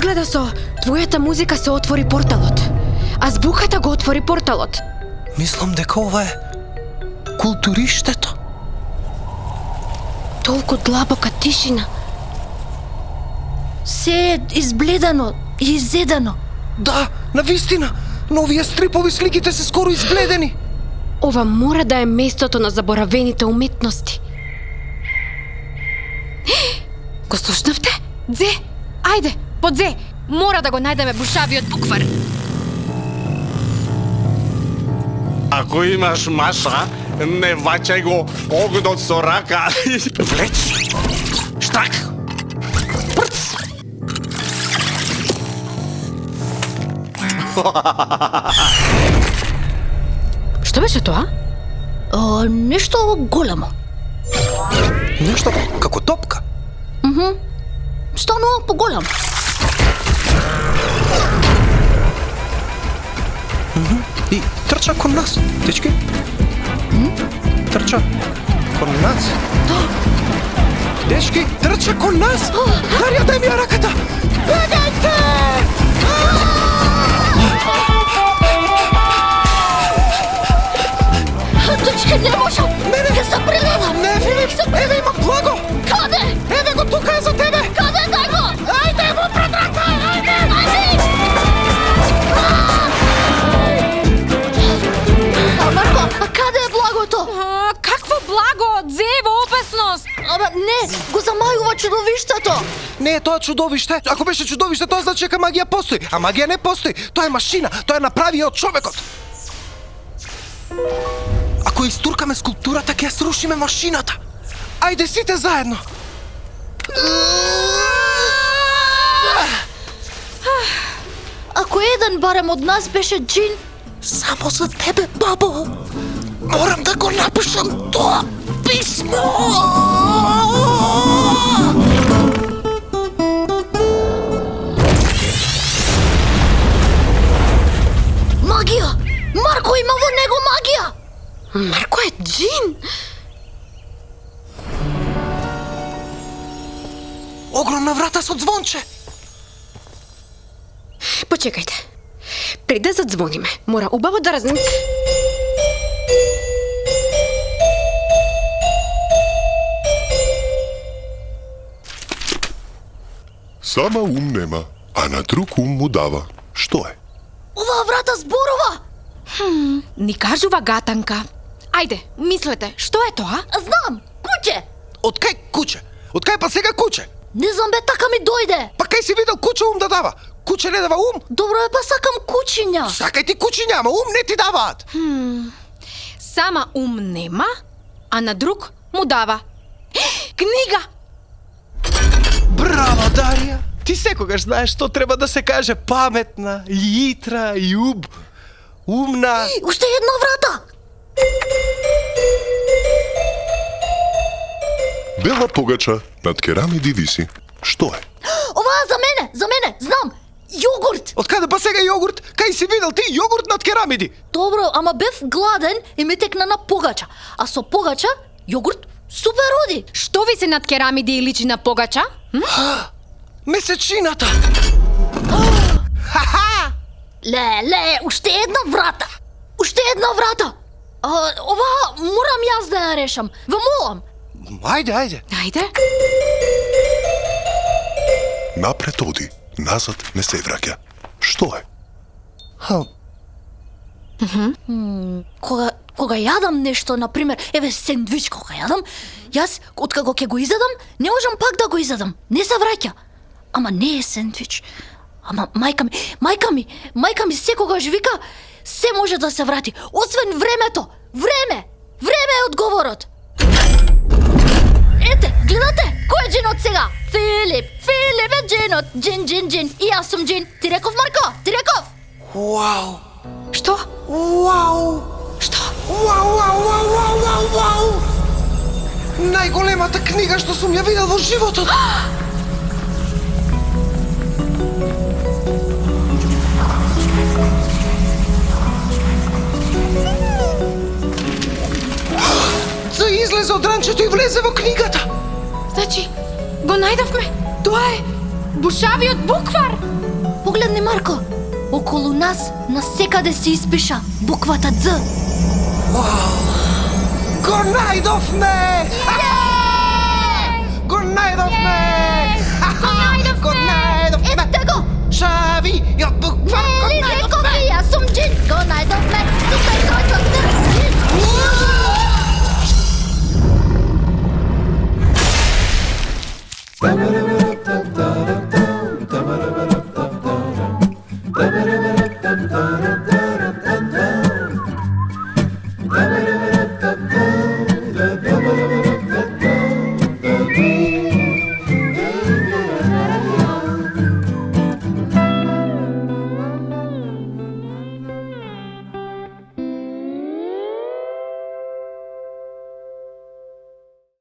Изгледа со твојата музика се отвори порталот, а збуката го отвори порталот. Мислам дека ова е културиштето. Толку длабока тишина. Се е избледано и изедано. Да, навистина, но овие стрипови сликите се скоро избледени. Ова мора да е местото на заборавените уметности. Го слушнавте? Дзе, ајде, по Дзе. Мора да го најдеме бушавиот буквар. Ако имаш маша, не ваќај го огнот со рака. Влеч. Штрак. Прц. Што беше тоа? Нешто големо. Нешто како топка. Станува поголем. И трча кон нас, дечки. Трча кон нас. Дечки, трча кон нас. Дарија, дај ми ја раката. Бегајте! Дечки, не можам. Ќе се преледам. Не, Филип, еве има благо. Каде? Еве го, тука е за тебе. Каде, дај го? Ајде, го претракај, ајде. Марко, а каде е благото? Какво благо? Дзе во опасност. Ама не, го замајува чудовиштето. Не е тоа чудовиште. Ако беше чудовиште, тоа значи дека магија постои. А магија не постои. Тоа е машина. Тоа е направија од човекот. Ако истуркаме скулптурата, ќе ја срушиме машината. Ајде сите заедно. Ако еден барем од нас беше джин, Само за тебе, бабо. Морам да го напишам тоа писмо. магија! Марко има во него магија! Марко е джин. Огромна врата со звонче. Почекајте. Пред да задзвониме, мора убаво да разни... Сама ум нема, а на друг ум му дава. Што е? Оваа врата зборува! Ни кажува гатанка. Ајде, мислете, што е тоа? Знам, куќе! Од кај куче? Од кај па сега куче? Не знам бе, така ми дојде! Па кај си видел куче ум да дава? Куче не дава ум? Добро е, па сакам кучиња! Сакај ти кучиња, ама ум не ти даваат. Сама ум нема, а на друг му дава. Книга! Браво, Дарија! Ти секогаш знаеш што треба да се каже паметна, јитра, јуб, умна. Уште една врата! Бела погача над керамиди виси. Што е? Оваа за мене, знам! Јогурт! Од каде па сега јогурт? Кај си видел ти јогурт над керамиди? Добро, ама бев гладен и ме текна на погача. А со погача, јогурт супер оди! Што ви се над керамиди и личи на погача? Месечината! Ле, уште една врата! Уште една врата! Ова морам јас да ја решам. Ве молам. Ајде. Ајде. Напред оди, назад не се враќа. Што е? Кога јадам нешто, на пример, еве сендвич кога јадам, јас откако ќе го изедам, не можам пак да го изедам. Не се враќа. Ама не е сендвич. Ама мајка ми секогаш вика, се може да се врати, освен времето. Време е одговорот. Ете, гледате, кој е джинот сега? Филип е джинот. Джин. И јас сум джин. Ти реков, Марко? Ти реков? Вау! Што? Вау! Што? Вау! Најголемата книга што сум ја видел во животот. За излезе од ранчето и влезе во книгата. Значи, го најдовме. Тоа е Бушавиот буквар! Погледни, Марко. Околу нас насекаде се испиша буквата Д. Го најдовме! Го најдовме! Го најдовме! Ете го! Шавиот буквар го Ели, најдовме! реков ви, јас сум Джин. Го најдовме. Супер којко сте.